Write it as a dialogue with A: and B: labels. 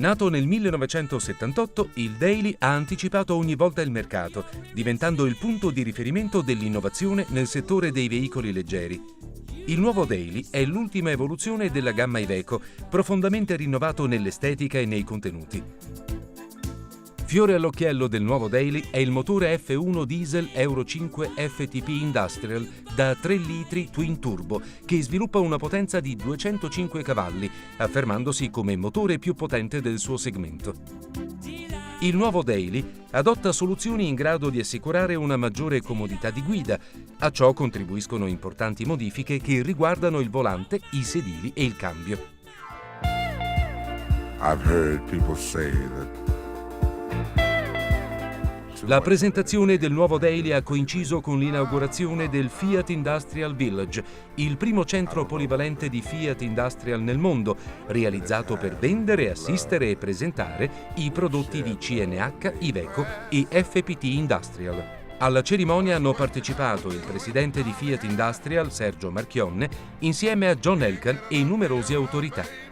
A: Nato nel 1978, il Daily ha anticipato ogni volta il mercato, diventando il punto di riferimento dell'innovazione nel settore dei veicoli leggeri. Il nuovo Daily è l'ultima evoluzione della gamma Iveco, profondamente rinnovato nell'estetica e nei contenuti. Fiore all'occhiello del nuovo Daily è il motore F1 diesel Euro 5 FTP Industrial da 3 litri twin turbo che sviluppa una potenza di 205 cavalli, affermandosi come motore più potente del suo segmento. Il nuovo Daily adotta soluzioni in grado di assicurare una maggiore comodità di guida. A ciò contribuiscono importanti modifiche che riguardano il volante, i sedili e il cambio.
B: I've heard people say that
A: La presentazione del nuovo Daily ha coinciso con l'inaugurazione del Fiat Industrial Village, il primo centro polivalente di Fiat Industrial nel mondo, realizzato per vendere, assistere e presentare i prodotti di CNH, Iveco e FPT Industrial. Alla cerimonia hanno partecipato il presidente di Fiat Industrial, Sergio Marchionne, insieme a John Elkann e numerose autorità.